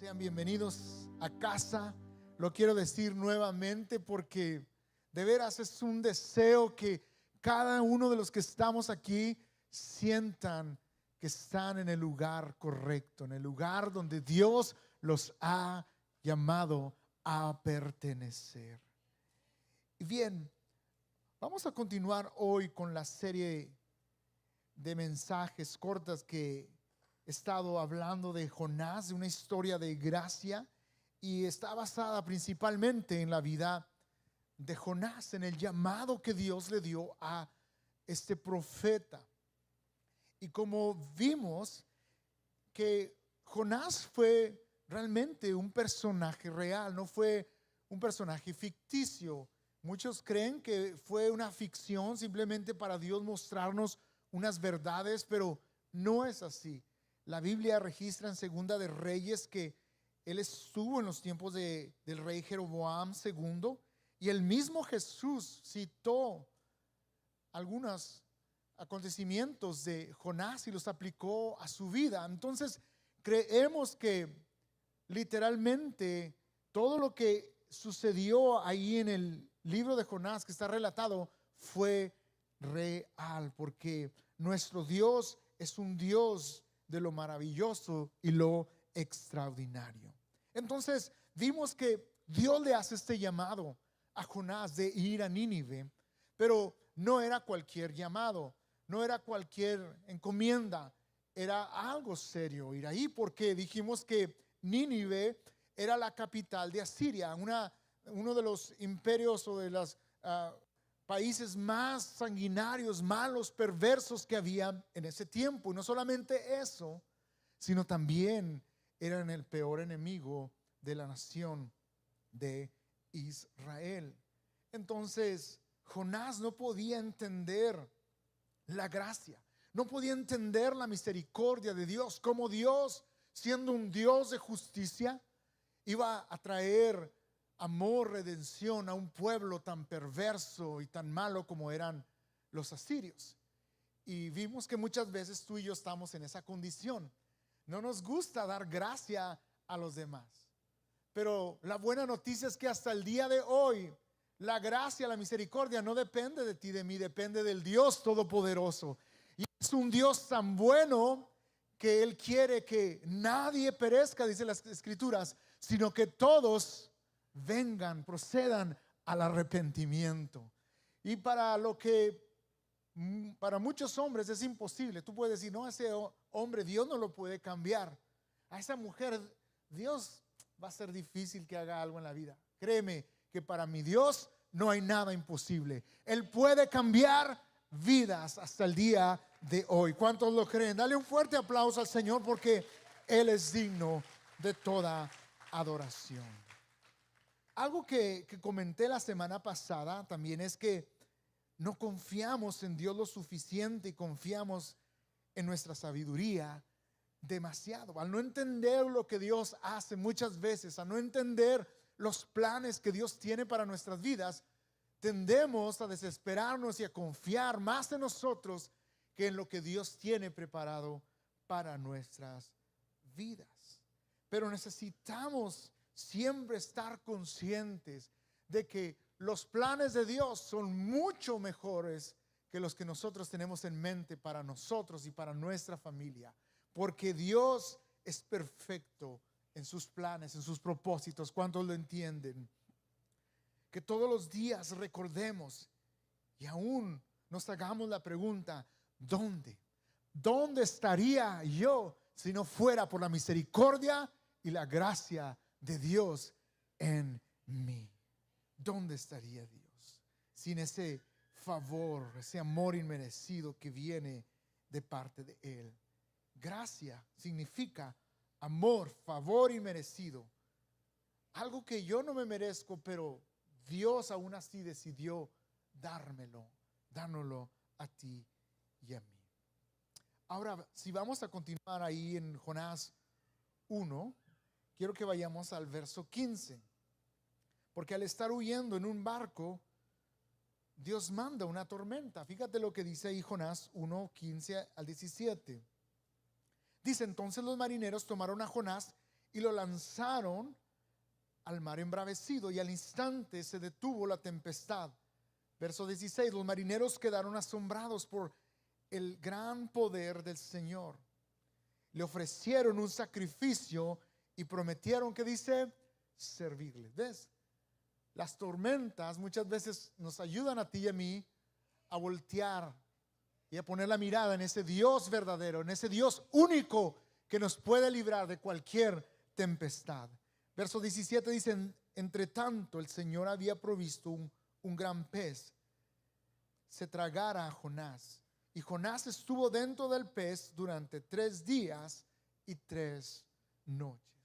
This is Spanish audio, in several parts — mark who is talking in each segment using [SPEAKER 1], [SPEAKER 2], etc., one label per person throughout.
[SPEAKER 1] Sean bienvenidos a casa. Lo quiero decir nuevamente porque de veras es un deseo que cada uno de los que estamos aquí sientan que están en el lugar correcto, en el lugar donde Dios los ha llamado a pertenecer. Y bien, vamos a continuar hoy con la serie de mensajes cortas que he estado hablando de Jonás, de una historia de gracia, y está basada principalmente en la vida de Jonás, en el llamado que Dios le dio a este profeta. Y como vimos que Jonás fue realmente un personaje real, no fue un personaje ficticio. Muchos creen que fue una ficción simplemente para Dios mostrarnos unas verdades, pero no es así. La Biblia registra en Segunda de Reyes que él estuvo en los tiempos del rey Jeroboam II, y el mismo Jesús citó algunos acontecimientos de Jonás y los aplicó a su vida. Entonces creemos que literalmente todo lo que sucedió ahí en el libro de Jonás que está relatado fue real, porque nuestro Dios es un Dios de lo maravilloso y lo extraordinario. Entonces vimos que Dios le hace este llamado a Jonás de ir a Nínive, pero no era cualquier llamado, no era cualquier encomienda, era algo serio ir ahí, porque dijimos que Nínive era la capital de Asiria, uno de los imperios o de los países más sanguinarios, malos, perversos que había en ese tiempo. Y no solamente eso, sino también eran el peor enemigo de la nación de Israel. Entonces Jonás no podía entender la gracia, no podía entender la misericordia de Dios, como Dios, siendo un Dios de justicia, iba a traer amor, redención a un pueblo tan perverso y tan malo como eran los asirios. Y vimos que muchas veces tú y yo estamos en esa condición. No nos gusta dar gracia a los demás, pero la buena noticia es que hasta el día de hoy la gracia, la misericordia no depende de ti, de mí, depende del Dios Todopoderoso. Y es un Dios tan bueno que Él quiere que nadie perezca, dice las Escrituras, sino que todos vengan, procedan al arrepentimiento. Y para muchos hombres es imposible. Tú puedes decir, no, ese hombre Dios no lo puede cambiar. A esa mujer Dios va a ser difícil que haga algo en la vida. Créeme que para mi Dios no hay nada imposible. Él puede cambiar vidas hasta el día de hoy. ¿Cuántos lo creen? Dale un fuerte aplauso al Señor, porque Él es digno de toda adoración. Algo que comenté la semana pasada también es que no confiamos en Dios lo suficiente y confiamos en nuestra sabiduría demasiado. Al no entender lo que Dios hace muchas veces, al no entender los planes que Dios tiene para nuestras vidas, tendemos a desesperarnos y a confiar más en nosotros que en lo que Dios tiene preparado para nuestras vidas. Pero necesitamos siempre estar conscientes de que los planes de Dios son mucho mejores que los que nosotros tenemos en mente para nosotros y para nuestra familia, porque Dios es perfecto en sus planes, en sus propósitos. ¿Cuántos lo entienden? Que todos los días recordemos y aún nos hagamos la pregunta: ¿dónde estaría yo si no fuera por la misericordia y la gracia de Dios en mí? ¿Dónde estaría Dios sin ese favor, ese amor inmerecido que viene de parte de Él? Gracia significa amor, favor inmerecido, algo que yo no me merezco, pero Dios aún así decidió dármelo a ti y a mí. Ahora, si vamos a continuar ahí en Jonás 1, quiero que vayamos al verso 15. Porque al estar huyendo en un barco, Dios manda una tormenta. Fíjate lo que dice ahí Jonás 1, 15 al 17. Dice: entonces los marineros tomaron a Jonás y lo lanzaron al mar embravecido, y al instante se detuvo la tempestad. Verso 16, los marineros quedaron asombrados por el gran poder del Señor. Le ofrecieron un sacrificio y prometieron, que dice, servirle. ¿Ves? Las tormentas muchas veces nos ayudan a ti y a mí a voltear y a poner la mirada en ese Dios verdadero, en ese Dios único que nos puede librar de cualquier tempestad. Verso 17 dice, entre tanto el Señor había provisto un gran pez, se tragara a Jonás. Y Jonás estuvo dentro del pez durante 3 días y 3 noches.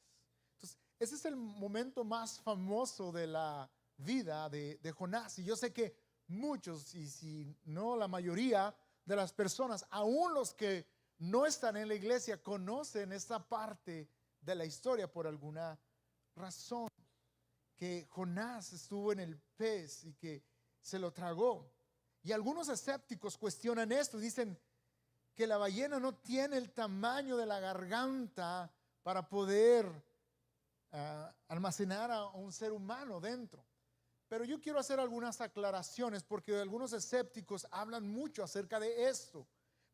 [SPEAKER 1] Entonces, ese es el momento más famoso de la vida de Jonás. Y yo sé que muchos, y si no la mayoría de las personas, aún los que no están en la iglesia, conocen esta parte de la historia por alguna razón. Que Jonás estuvo en el pez y que se lo tragó. Y algunos escépticos cuestionan esto y dicen que la ballena no tiene el tamaño de la garganta para poder almacenar a un ser humano dentro. Pero yo quiero hacer algunas aclaraciones, porque algunos escépticos hablan mucho acerca de esto.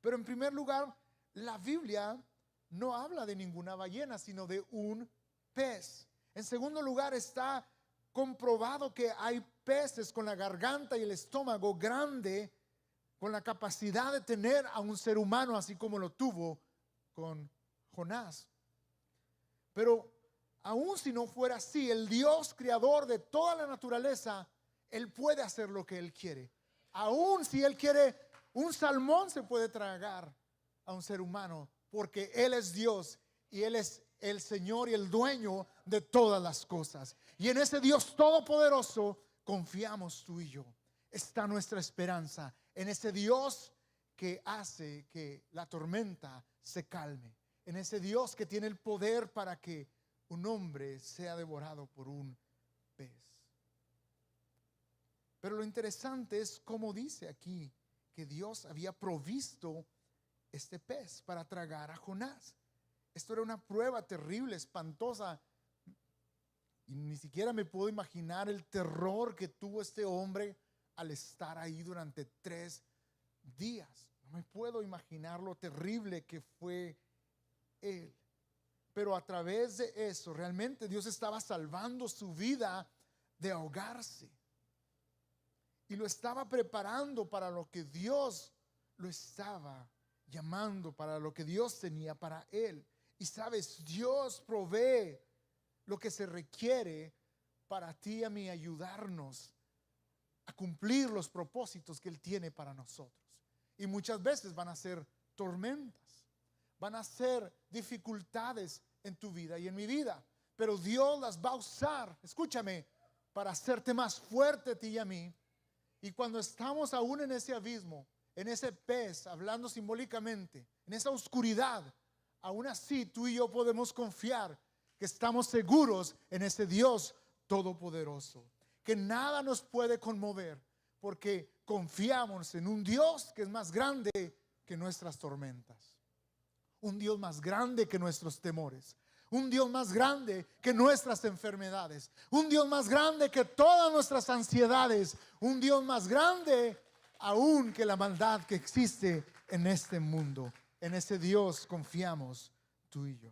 [SPEAKER 1] Pero en primer lugar, la Biblia no habla de ninguna ballena, sino de un pez. En segundo lugar, está comprobado que hay peces con la garganta y el estómago grande, con la capacidad de tener a un ser humano, así como lo tuvo con Jonás. Pero aun si no fuera así, el Dios creador de toda la naturaleza, Él puede hacer lo que Él quiere. Aun si Él quiere, un salmón se puede tragar a un ser humano, porque Él es Dios y Él es el Señor y el dueño de todas las cosas. Y en ese Dios todopoderoso confiamos tú y yo. Está nuestra esperanza en ese Dios que hace que la tormenta se calme, en ese Dios que tiene el poder para que un hombre sea devorado por un pez. Pero lo interesante es cómo dice aquí que Dios había provisto este pez para tragar a Jonás. Esto era una prueba terrible, espantosa, y ni siquiera me puedo imaginar el terror que tuvo este hombre al estar ahí durante 3 días. No me puedo imaginar lo terrible que fue él. Pero a través de eso, realmente Dios estaba salvando su vida de ahogarse. Y lo estaba preparando para lo que Dios lo estaba llamando, para lo que Dios tenía para él. Y sabes, Dios provee lo que se requiere para ti y a mí, ayudarnos a cumplir los propósitos que Él tiene para nosotros. Y muchas veces van a ser tormentas, van a ser dificultades en tu vida y en mi vida, pero Dios las va a usar, escúchame, para hacerte más fuerte a ti y a mí. Y cuando estamos aún en ese abismo, en ese pez, hablando simbólicamente, en esa oscuridad, aún así tú y yo podemos confiar que estamos seguros en ese Dios todopoderoso, que nada nos puede conmover, porque confiamos en un Dios que es más grande que nuestras tormentas, un Dios más grande que nuestros temores, un Dios más grande que nuestras enfermedades, un Dios más grande que todas nuestras ansiedades, un Dios más grande aún que la maldad que existe en este mundo. En ese Dios confiamos tú y yo.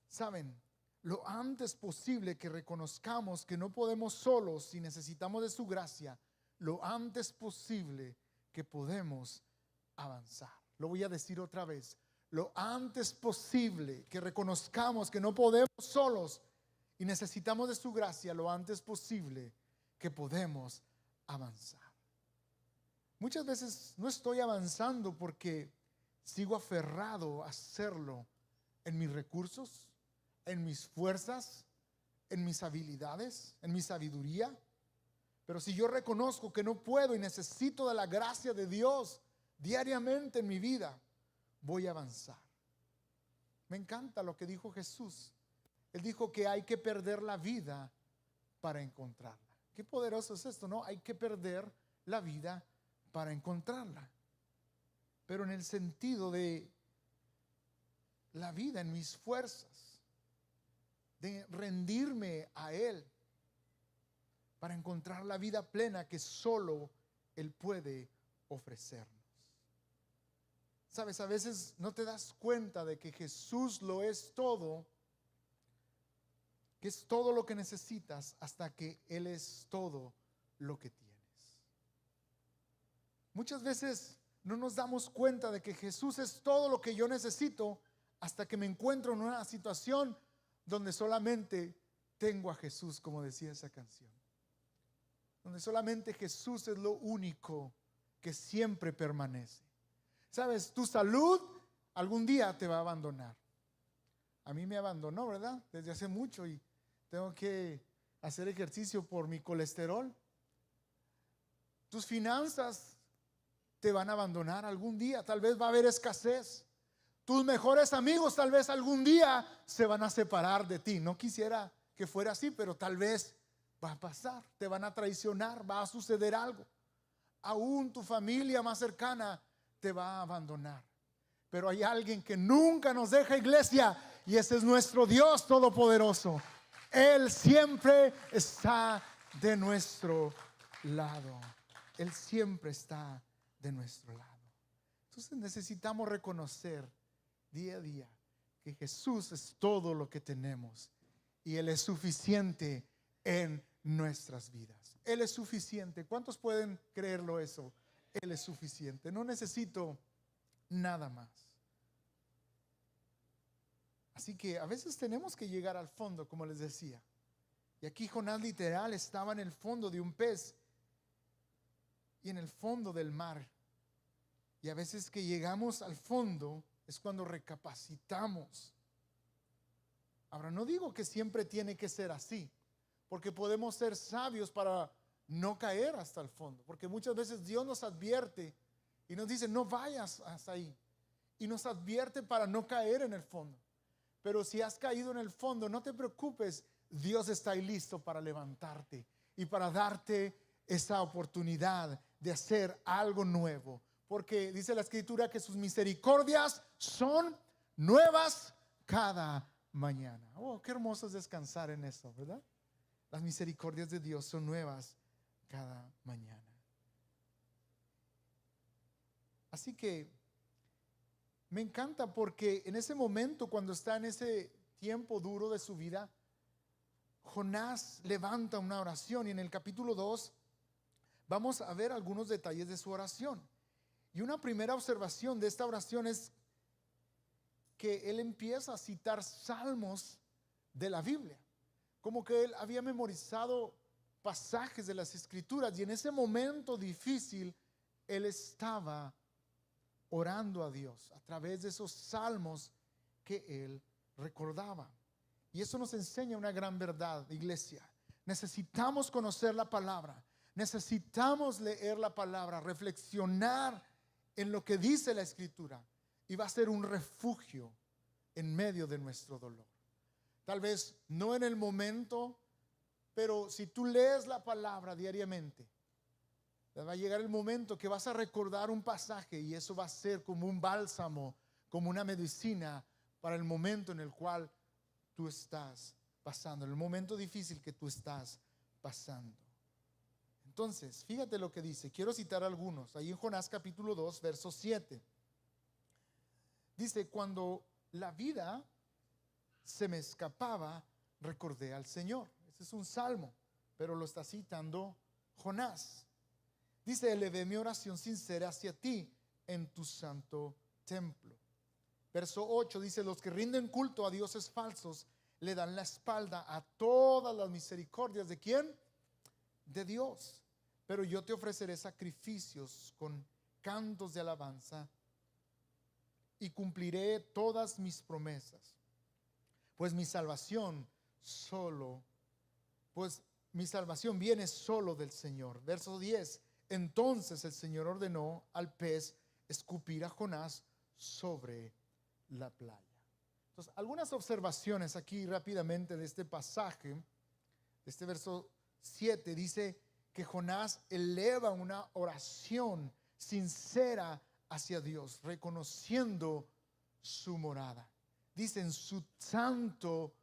[SPEAKER 1] Saben, lo antes posible que reconozcamos que no podemos solos y necesitamos de su gracia, lo antes posible que podemos avanzar. Lo voy a decir otra vez. Lo antes posible que reconozcamos que no podemos solos y necesitamos de su gracia, lo antes posible que podemos avanzar. Muchas veces no estoy avanzando porque sigo aferrado a hacerlo en mis recursos, en mis fuerzas, en mis habilidades, en mi sabiduría. Pero si yo reconozco que no puedo y necesito de la gracia de Dios diariamente en mi vida, voy a avanzar. Me encanta lo que dijo Jesús. Él dijo que hay que perder la vida para encontrarla. Qué poderoso es esto, ¿no? Hay que perder la vida para encontrarla. Pero en el sentido de la vida en mis fuerzas, de rendirme a Él para encontrar la vida plena que solo Él puede ofrecernos. Sabes, a veces no te das cuenta de que Jesús lo es todo, que es todo lo que necesitas, hasta que Él es todo lo que tienes. Muchas veces no nos damos cuenta de que Jesús es todo lo que yo necesito hasta que me encuentro en una situación donde solamente tengo a Jesús, como decía esa canción. Donde solamente Jesús es lo único que siempre permanece. Sabes, tu salud algún día te va a abandonar. A mí me abandonó, ¿verdad? Desde hace mucho, y tengo que hacer ejercicio por mi colesterol. Tus finanzas te van a abandonar algún día. Tal vez va a haber escasez. Tus mejores amigos tal vez algún día se van a separar de ti. No quisiera que fuera así, pero tal vez va a pasar. Te van a traicionar, va a suceder algo. Aún tu familia más cercana te va a abandonar. Pero hay alguien que nunca nos deja, iglesia, y ese es nuestro Dios todopoderoso. Él siempre está de nuestro lado. Él siempre está de nuestro lado. Entonces necesitamos reconocer día a día que Jesús es todo lo que tenemos y Él es suficiente en nuestras vidas. Él es suficiente. ¿Cuántos pueden creerlo eso? Él es suficiente. No necesito nada más. Así que a veces tenemos que llegar al fondo, como les decía. Y aquí Jonás literal estaba en el fondo de un pez y en el fondo del mar. Y a veces que llegamos al fondo es cuando recapacitamos. Ahora, no digo que siempre tiene que ser así, porque podemos ser sabios para no caer hasta el fondo. Porque muchas veces Dios nos advierte y nos dice, no vayas hasta ahí. Y nos advierte para no caer en el fondo. Pero si has caído en el fondo, no te preocupes. Dios está ahí listo para levantarte y para darte esa oportunidad de hacer algo nuevo. Porque dice la Escritura que sus misericordias son nuevas cada mañana. Oh, qué hermoso es descansar en eso, ¿verdad? Las misericordias de Dios son nuevas cada mañana. Así que me encanta porque en ese momento, cuando está en ese tiempo duro de su vida, Jonás levanta una oración y en el capítulo 2 vamos a ver algunos detalles de su oración. Y una primera observación de esta oración es que él empieza a citar salmos de la Biblia, como que él había memorizado pasajes de las Escrituras y en ese momento difícil él estaba orando a Dios a través de esos salmos que él recordaba. Y eso nos enseña una gran verdad, iglesia. Necesitamos conocer la palabra, necesitamos leer la palabra, reflexionar en lo que dice la Escritura, y va a ser un refugio en medio de nuestro dolor. Tal vez no en el momento, pero si tú lees la palabra diariamente, va a llegar el momento que vas a recordar un pasaje y eso va a ser como un bálsamo, como una medicina para el momento en el cual tú estás pasando, en el momento difícil que tú estás pasando. Entonces, fíjate lo que dice. Quiero citar algunos. Ahí en Jonás capítulo 2, verso 7. Dice, cuando la vida se me escapaba, recordé al Señor. Ese es un salmo, pero lo está citando Jonás. Dice, elevé mi oración sincera hacia ti en tu santo templo. Verso 8 dice, los que rinden culto a dioses falsos le dan la espalda a todas las misericordias. ¿De quién? De Dios. Pero yo te ofreceré sacrificios con cantos de alabanza y cumpliré todas mis promesas. Pues mi salvación viene solo del Señor. Verso 10. Entonces el Señor ordenó al pez escupir a Jonás sobre la playa. Entonces, algunas observaciones aquí rápidamente de este pasaje, de este verso 7, dice que Jonás eleva una oración sincera hacia Dios, reconociendo su morada. dice en su santo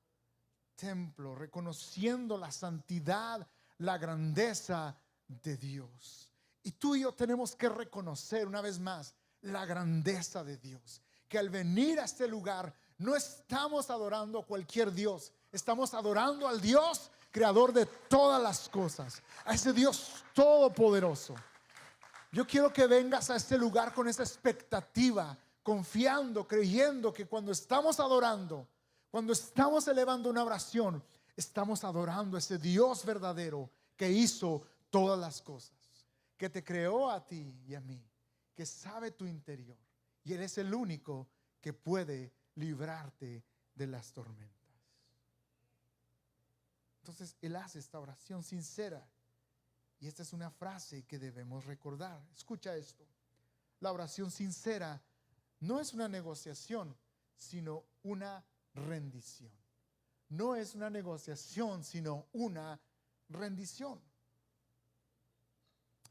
[SPEAKER 1] templo, reconociendo la santidad, la grandeza de Dios. Y tú y yo tenemos que reconocer una vez más la grandeza de Dios, que al venir a este lugar no estamos adorando a cualquier Dios, estamos adorando al Dios creador de todas las cosas, a ese Dios todopoderoso. Yo quiero que vengas a este lugar con esa expectativa, confiando, creyendo que cuando estamos adorando, cuando estamos elevando una oración, estamos adorando a ese Dios verdadero que hizo todas las cosas, que te creó a ti y a mí, que sabe tu interior, y Él es el único que puede librarte de las tormentas. Entonces Él hace esta oración sincera, y esta es una frase que debemos recordar. Escucha esto: la oración sincera no es una negociación, sino una rendición. No es una negociación, sino una rendición.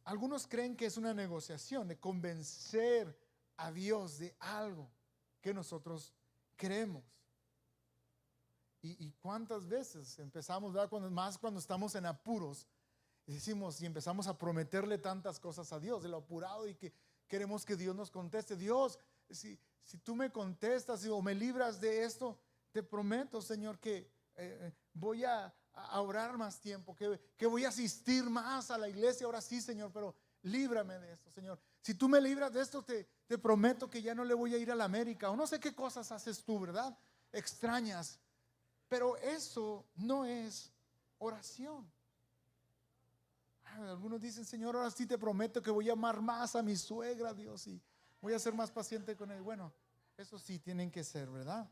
[SPEAKER 1] Algunos creen que es una negociación de convencer a Dios de algo que nosotros queremos. Y cuántas veces empezamos, ¿verdad? Cuando estamos en apuros, decimos y empezamos a prometerle tantas cosas a Dios, de lo apurado, y que queremos que Dios nos conteste. Dios, si tú me contestas o me libras de esto, te prometo, Señor, que voy a orar más tiempo, que voy a asistir más a la iglesia. Ahora sí, Señor, pero líbrame de esto, Señor. Si tú me libras de esto, te prometo que ya no le voy a ir a la América. O no sé qué cosas haces tú, ¿verdad? Extrañas. Pero eso no es oración. Algunos dicen: Señor, ahora sí te prometo que voy a amar más a mi suegra, Dios, y voy a ser más paciente con él. Bueno, eso sí tienen que ser, ¿verdad?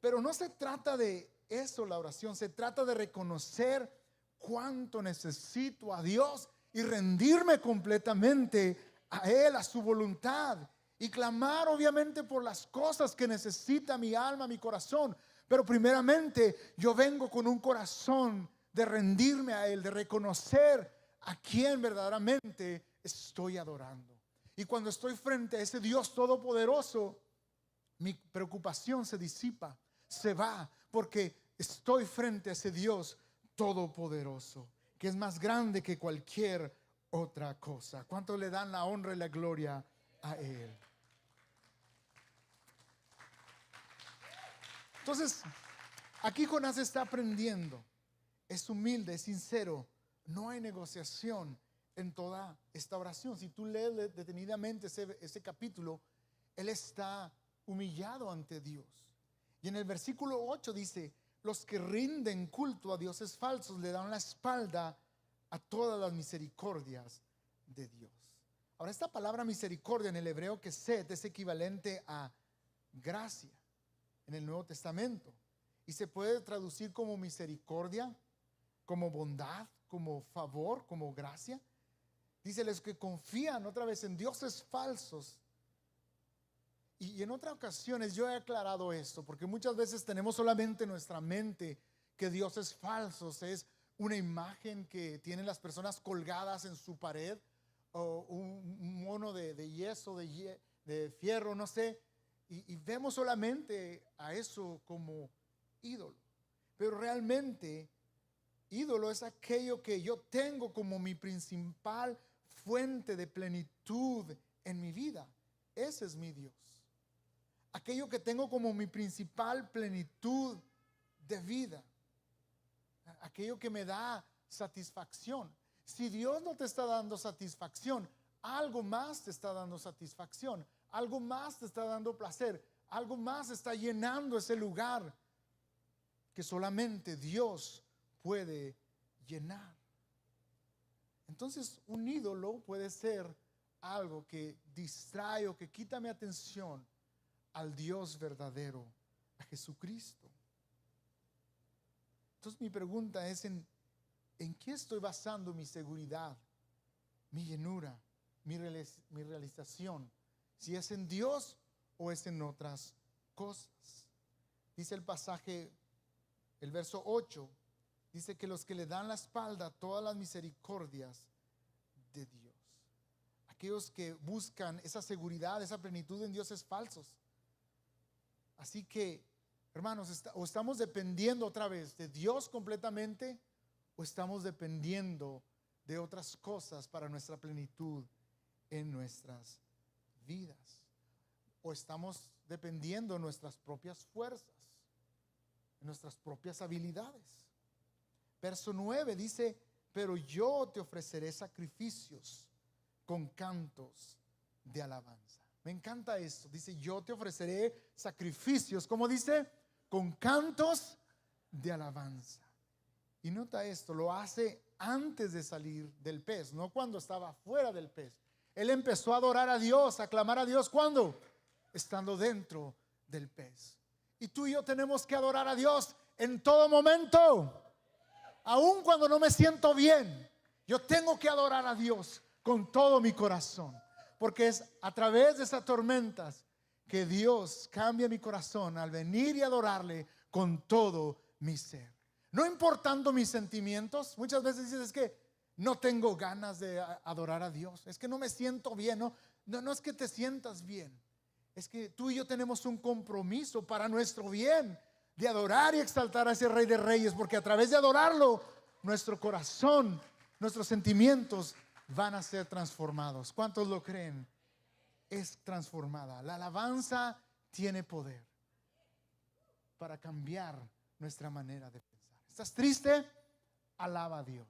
[SPEAKER 1] Pero no se trata de eso la oración. Se trata de reconocer cuánto necesito a Dios y rendirme completamente a Él, a su voluntad, y clamar obviamente por las cosas que necesita mi alma, mi corazón. Pero primeramente yo vengo con un corazón de rendirme a Él, de reconocer a quien verdaderamente estoy adorando. Y cuando estoy frente a ese Dios todopoderoso, mi preocupación se disipa, se va, porque estoy frente a ese Dios todopoderoso, que es más grande que cualquier otra cosa. ¿Cuánto le dan la honra y la gloria a Él? Entonces, aquí Jonás está aprendiendo. Es humilde, es sincero. No hay negociación en toda esta oración. Si tú lees detenidamente ese capítulo, él está humillado ante Dios. Y en el versículo 8 dice: los que rinden culto a dioses falsos le dan la espalda a todas las misericordias de Dios. Ahora, esta palabra misericordia en el hebreo kesed es equivalente a gracia en el Nuevo Testamento, y se puede traducir como misericordia, como bondad, como favor, como gracia. Dice: los que confían otra vez en dioses falsos. Y en otras ocasiones yo he aclarado esto, porque muchas veces tenemos solamente en nuestra mente que dioses falsos es una imagen que tienen las personas colgadas en su pared, o un mono de yeso, de fierro, no sé, y vemos solamente a eso como ídolo. Pero realmente ídolo es aquello que yo tengo como mi principal fuente de plenitud en mi vida. Ese es mi Dios. Aquello que tengo como mi principal plenitud de vida. Aquello que me da satisfacción. Si Dios no te está dando satisfacción, algo más te está dando satisfacción. Algo más te está dando placer. Algo más está llenando ese lugar que solamente Dios puede llenar. Entonces, un ídolo puede ser algo que distrae o que quita mi atención al Dios verdadero, a Jesucristo. Entonces, mi pregunta es: ¿en qué estoy basando mi seguridad, mi llenura, mi realización? Si es en Dios o es en otras cosas. Dice el pasaje, el verso 8, dice que los que le dan la espalda a todas las misericordias de Dios, aquellos que buscan esa seguridad, esa plenitud en dioses falsos. Así que Hermanos, o estamos dependiendo otra vez de Dios completamente, o estamos dependiendo de otras cosas para nuestra plenitud en nuestras vidas, o estamos dependiendo de nuestras propias fuerzas, de nuestras propias habilidades. Verso 9 dice: pero yo te ofreceré sacrificios con cantos de alabanza. Me encanta esto. Dice: yo te ofreceré sacrificios, ¿cómo dice? Con cantos de alabanza. Y nota esto, lo hace antes de salir del pez, no cuando estaba fuera del pez. Él empezó a adorar a Dios, a clamar a Dios, ¿cuándo? Estando dentro del pez. Y tú y yo tenemos que adorar a Dios en todo momento. Aun cuando no me siento bien, yo tengo que adorar a Dios con todo mi corazón, porque es a través de esas tormentas que Dios cambia mi corazón al venir y adorarle con todo mi ser. No importando mis sentimientos. Muchas veces dices: es que no tengo ganas de adorar a Dios, es que no me siento bien. No es que te sientas bien, es que tú y yo tenemos un compromiso para nuestro bien de adorar y exaltar a ese Rey de Reyes, porque a través de adorarlo, nuestro corazón, nuestros sentimientos van a ser transformados. ¿Cuántos lo creen? Es transformada. La alabanza tiene poder para cambiar nuestra manera de pensar. ¿Estás triste? Alaba a Dios.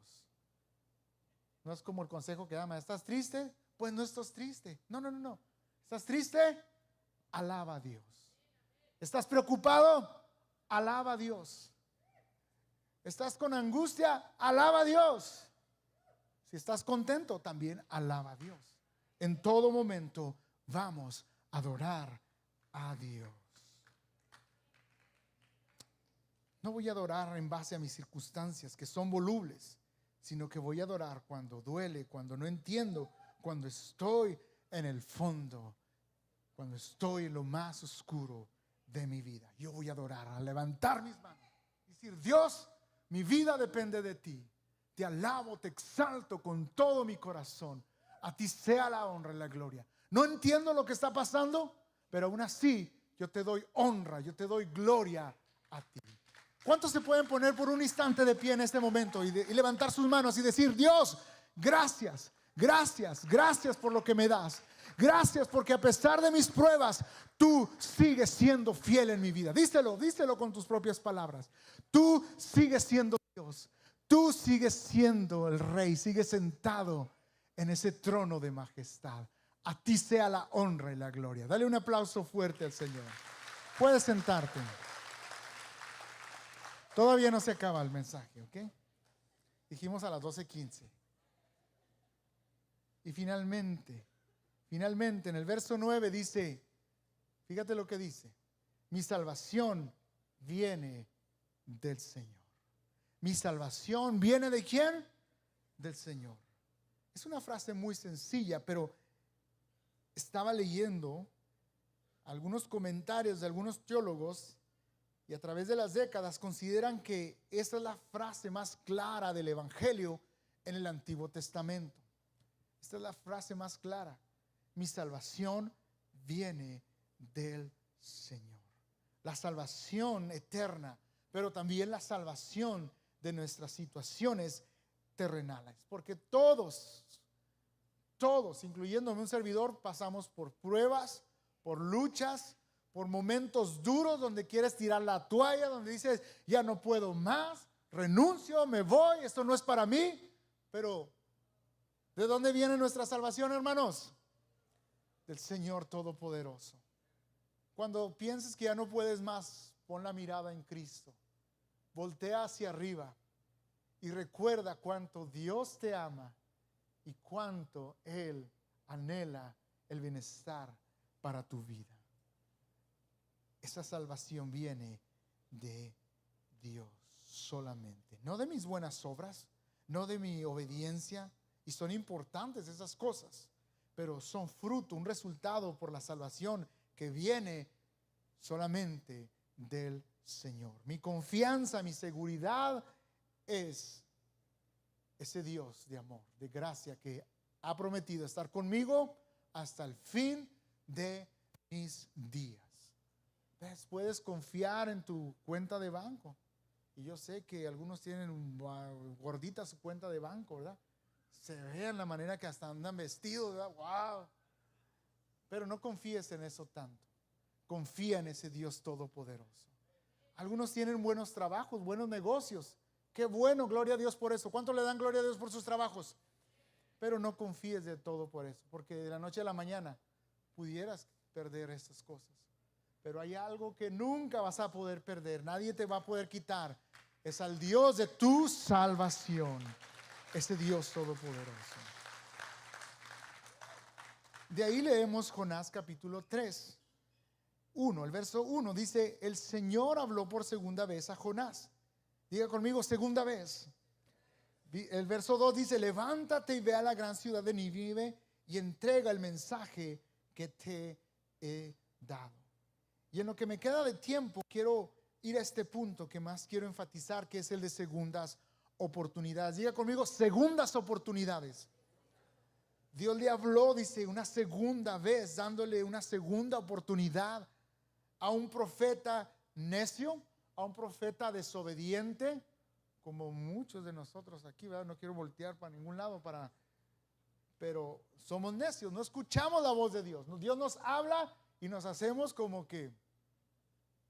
[SPEAKER 1] No es como el consejo que da: ¿estás triste? Pues no estás triste. No. ¿Estás triste? Alaba a Dios. ¿Estás preocupado? Alaba a Dios. ¿Estás con angustia? Alaba a Dios. Si estás contento, también alaba a Dios. En todo momento vamos a adorar a Dios. No voy a adorar en base a mis circunstancias, que son volubles, sino que voy a adorar cuando duele, cuando no entiendo, cuando estoy en el fondo, cuando estoy en lo más oscuro de mi vida. Yo voy a adorar, a levantar mis manos, decir: Dios, mi vida depende de ti. Te alabo, te exalto con todo mi corazón. A ti sea la honra y la gloria. No entiendo lo que está pasando, pero aún así yo te doy honra, yo te doy gloria a ti. ¿Cuántos se pueden poner por un instante de pie en este momento y levantar sus manos y decir: Dios, gracias, gracias, gracias por lo que me das? Gracias porque a pesar de mis pruebas, tú sigues siendo fiel en mi vida. Díselo con tus propias palabras. Tú sigues siendo Dios. Tú sigues siendo el Rey. Sigues sentado en ese trono de majestad. A ti sea la honra y la gloria. Dale un aplauso fuerte al Señor. Puedes sentarte. Todavía no se acaba el mensaje, ¿ok? Dijimos a las 12:15. Y finalmente en el verso 9 dice, fíjate lo que dice: mi salvación viene del Señor. Mi salvación viene ¿de quién? Del Señor. Es una frase muy sencilla, pero estaba leyendo algunos comentarios de algunos teólogos y a través de las décadas consideran que esta es la frase más clara del Evangelio en el Antiguo Testamento. Esta es la frase más clara: mi salvación viene del Señor. La salvación eterna, pero también la salvación de nuestras situaciones terrenales, porque todos, incluyéndome un servidor, pasamos por pruebas, por luchas, por momentos duros donde quieres tirar la toalla, donde dices: ya no puedo más, renuncio, me voy, esto no es para mí. Pero ¿de dónde viene nuestra salvación, hermanos? Del Señor Todopoderoso. Cuando pienses que ya no puedes más, pon la mirada en Cristo. Voltea hacia arriba y recuerda cuánto Dios te ama y cuánto Él anhela el bienestar para tu vida. Esa salvación viene de Dios solamente, no de mis buenas obras, no de mi obediencia. Y son importantes esas cosas, pero son fruto, un resultado por la salvación que viene solamente del Señor. Mi confianza, mi seguridad es ese Dios de amor, de gracia, que ha prometido estar conmigo hasta el fin de mis días. ¿Ves? Puedes confiar en tu cuenta de banco. Y yo sé que algunos tienen gordita su cuenta de banco, ¿verdad? Se ve en la manera que hasta andan vestidos, ¿verdad? ¡Wow! Pero no confíes en eso tanto. Confía en ese Dios todopoderoso. Algunos tienen buenos trabajos, buenos negocios. Qué bueno, gloria a Dios por eso. ¿Cuánto le dan gloria a Dios por sus trabajos? Pero no confíes de todo por eso, porque de la noche a la mañana pudieras perder estas cosas. Pero hay algo que nunca vas a poder perder, nadie te va a poder quitar. Es al Dios de tu salvación, ese Dios todopoderoso. De ahí leemos Jonás capítulo 3, 1, el verso 1 dice: el Señor habló por segunda vez a Jonás. Diga conmigo, segunda vez. El verso 2 dice: levántate y ve a la gran ciudad de Nínive y entrega el mensaje que te he dado. Y en lo que me queda de tiempo quiero ir a este punto que más quiero enfatizar, que es el de segundas oportunidades. Diga conmigo, segundas oportunidades. Dios le habló, dice, una segunda vez, dándole una segunda oportunidad a un profeta necio, a un profeta desobediente, como muchos de nosotros aquí, ¿verdad? No quiero voltear para ningún lado, pero somos necios, no escuchamos la voz de Dios. Dios nos habla y nos hacemos como que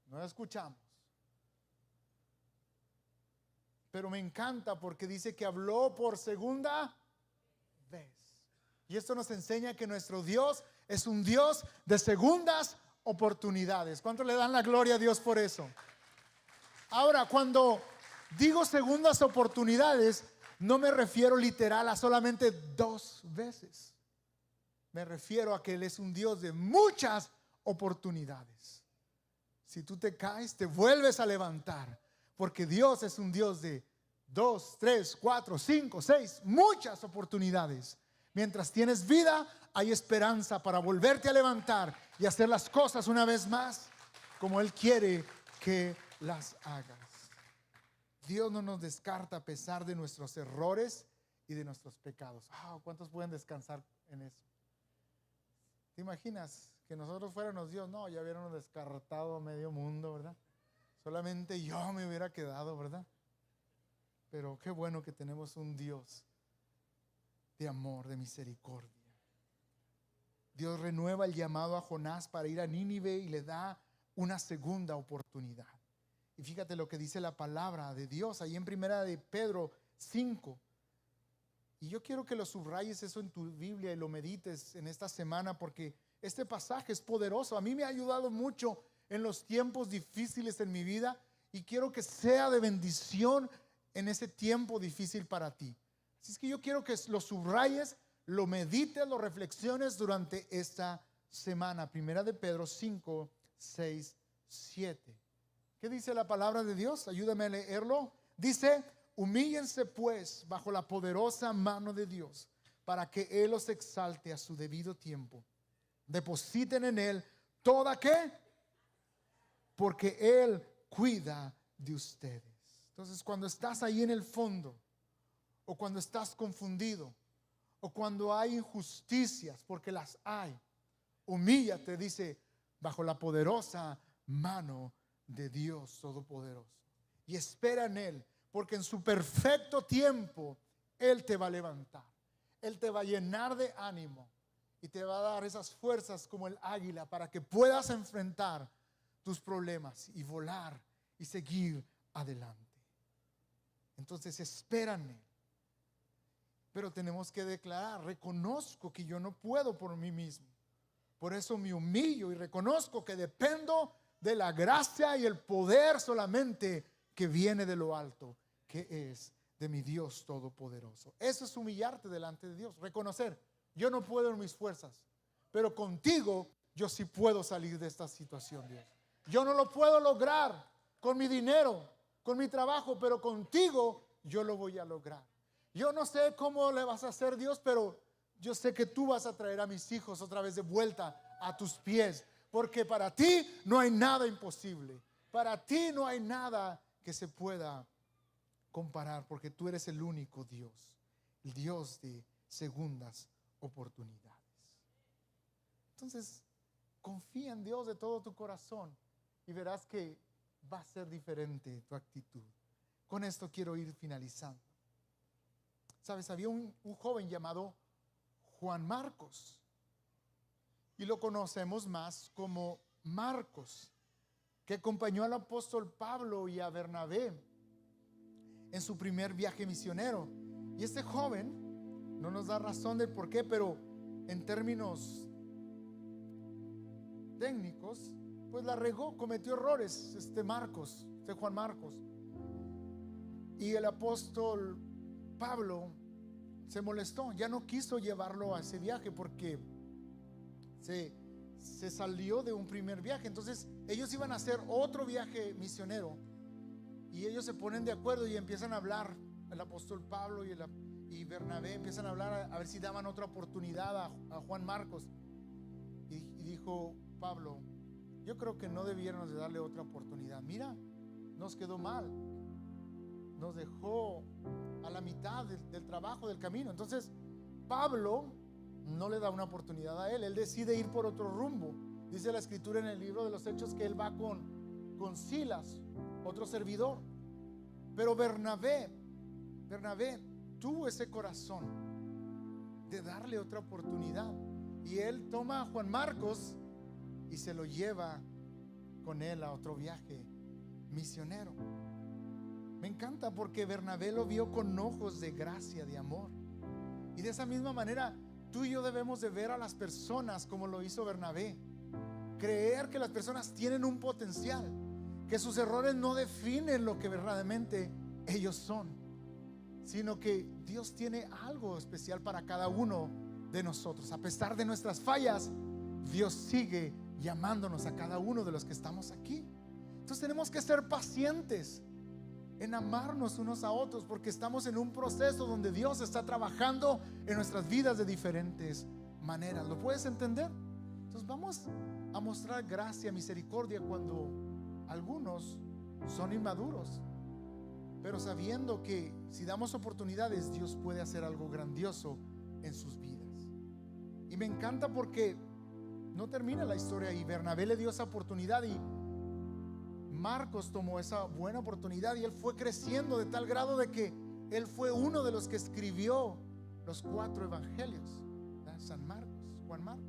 [SPEAKER 1] no escuchamos. Pero me encanta porque dice que habló por segunda vez. Y esto nos enseña que nuestro Dios es un Dios de segundas oportunidades. ¿Cuánto le dan la gloria a Dios por eso? Ahora, cuando digo segundas oportunidades, no me refiero literal a solamente 2 veces. Me refiero a que Él es un Dios de muchas oportunidades. Si tú te caes, te vuelves a levantar, porque Dios es un Dios de 2, 3, 4, 5, 6, muchas oportunidades. Mientras tienes vida, hay esperanza para volverte a levantar y hacer las cosas una vez más como Él quiere que las hagas. Dios no nos descarta a pesar de nuestros errores y de nuestros pecados. ¿Cuántos pueden descansar en eso? ¿Te imaginas que nosotros fuéramos Dios? No, ya hubiéramos descartado a medio mundo, ¿verdad? Solamente yo me hubiera quedado, ¿verdad? Pero qué bueno que tenemos un Dios de amor, de misericordia. Dios renueva el llamado a Jonás para ir a Nínive y le da una segunda oportunidad. Y fíjate lo que dice la palabra de Dios ahí en primera de Pedro 5. Y yo quiero que lo subrayes eso en tu Biblia y lo medites en esta semana, porque este pasaje es poderoso. A mí me ha ayudado mucho en los tiempos difíciles en mi vida y quiero que sea de bendición en ese tiempo difícil para ti. Así es que yo quiero que lo subrayes, lo medites, lo reflexiones durante esta semana. Primera de Pedro 5, 6, 7. ¿Qué dice la palabra de Dios? Ayúdame a leerlo. Dice: humíllense pues bajo la poderosa mano de Dios, para que Él los exalte a su debido tiempo. Depositen en Él toda ¿qué? Porque Él cuida de ustedes. Entonces, cuando estás ahí en el fondo, o cuando estás confundido, o cuando hay injusticias, porque las hay, humíllate, dice, bajo la poderosa mano de Dios Todopoderoso, y espera en Él, porque en su perfecto tiempo Él te va a levantar, Él te va a llenar de ánimo y te va a dar esas fuerzas como el águila para que puedas enfrentar tus problemas y volar y seguir adelante. Entonces espera en Él. Pero tenemos que declarar: reconozco que yo no puedo por mí mismo. Por eso me humillo y reconozco que dependo de la gracia y el poder solamente que viene de lo alto, que es de mi Dios Todopoderoso. Eso es humillarte delante de Dios. Reconocer: yo no puedo en mis fuerzas, pero contigo yo sí puedo salir de esta situación, Dios. Yo no lo puedo lograr con mi dinero, con mi trabajo, pero contigo yo lo voy a lograr. Yo no sé cómo le vas a hacer, Dios, pero yo sé que tú vas a traer a mis hijos otra vez de vuelta a tus pies, porque para ti no hay nada imposible. Para ti no hay nada que se pueda comparar, porque tú eres el único Dios, el Dios de segundas oportunidades. Entonces, confía en Dios de todo tu corazón y verás que va a ser diferente tu actitud. Con esto quiero ir finalizando. Sabes, había un joven llamado Juan Marcos, y lo conocemos más como Marcos, que acompañó al apóstol Pablo y a Bernabé en su primer viaje misionero. Y este joven no nos da razón del por qué, pero en términos técnicos, pues la regó, cometió errores Juan Marcos. Y el apóstol Pablo se molestó, ya no quiso llevarlo a ese viaje porque se salió de un primer viaje. Entonces ellos iban a hacer otro viaje misionero y ellos se ponen de acuerdo y empiezan a hablar. El apóstol Pablo y Bernabé empiezan a hablar a ver si daban otra oportunidad a Juan Marcos. Y dijo Pablo: yo creo que no debiéramos de darle otra oportunidad. Mira, nos quedó mal, nos dejó a la mitad del trabajo, del camino. Entonces Pablo no le da una oportunidad a él decide ir por otro rumbo. Dice la escritura en el libro de los Hechos que él va con Silas, otro servidor. Pero Bernabé tuvo ese corazón de darle otra oportunidad, y él toma a Juan Marcos y se lo lleva con él a otro viaje misionero. Me encanta porque Bernabé lo vio con ojos de gracia, de amor. Y de esa misma manera tú y yo debemos de ver a las personas como lo hizo Bernabé. Creer que las personas tienen un potencial, que sus errores no definen lo que verdaderamente ellos son, sino que Dios tiene algo especial para cada uno de nosotros. A pesar de nuestras fallas, Dios sigue llamándonos a cada uno de los que estamos aquí. Entonces tenemos que ser pacientes en amarnos unos a otros, porque estamos en un proceso donde Dios está trabajando en nuestras vidas de diferentes maneras. ¿Lo puedes entender? Entonces vamos a mostrar gracia, misericordia cuando algunos son inmaduros, pero sabiendo que si damos oportunidades, Dios puede hacer algo grandioso en sus vidas. Y me encanta porque no termina la historia ahí. Bernabé le dio esa oportunidad y Marcos tomó esa buena oportunidad, y él fue creciendo de tal grado de que él fue uno de los que escribió los 4 evangelios, San Marcos, Juan Marcos.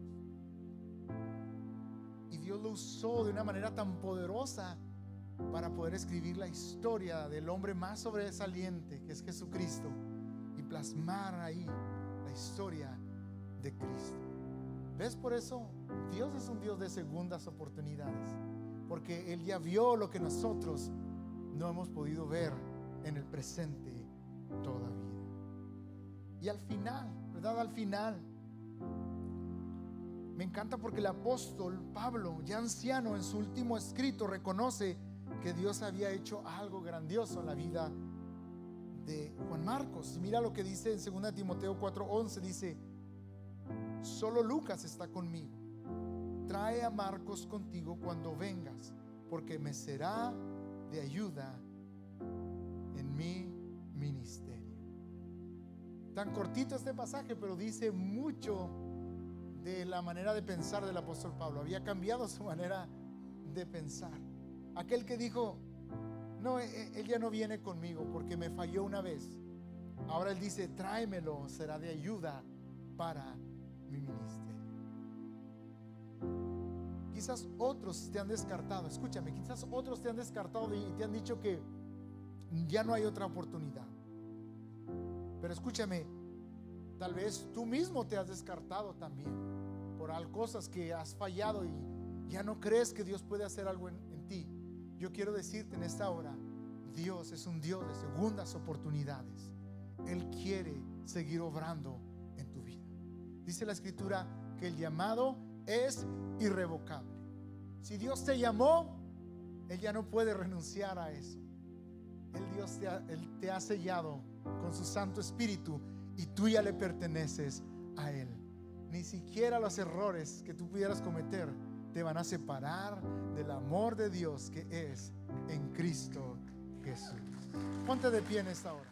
[SPEAKER 1] Y Dios lo usó de una manera tan poderosa para poder escribir la historia del hombre más sobresaliente, que es Jesucristo, y plasmar ahí la historia de Cristo. ¿Ves? Por eso Dios es un Dios de segundas oportunidades, porque Él ya vio lo que nosotros no hemos podido ver en el presente todavía. Y al final, ¿verdad? Al final me encanta porque el apóstol Pablo, ya anciano, en su último escrito reconoce que Dios había hecho algo grandioso en la vida de Juan Marcos. Y mira lo que dice en 2 Timoteo 4:11, dice: solo Lucas está conmigo. Trae a Marcos contigo cuando vengas, porque me será de ayuda en mi ministerio. Tan cortito este pasaje, pero dice mucho de la manera de pensar del apóstol Pablo. Había cambiado su manera de pensar. Aquel que dijo: no, él ya no viene conmigo porque me falló una vez. Ahora él dice: tráemelo, será de ayuda para mi ministerio. Quizás otros te han descartado, escúchame, quizás otros te han descartado y te han dicho que ya no hay otra oportunidad. Pero escúchame, tal vez tú mismo te has descartado también por cosas que has fallado y ya no crees que Dios puede hacer algo en ti. Yo quiero decirte en esta hora: Dios es un Dios de segundas oportunidades. Él quiere seguir obrando en tu vida. Dice la escritura que el llamado es irrevocable. Si Dios te llamó, Él ya no puede renunciar a eso. Él te ha sellado con su Santo Espíritu y tú ya le perteneces a Él. Ni siquiera los errores que tú pudieras cometer te van a separar del amor de Dios que es en Cristo Jesús. Ponte de pie en esta hora.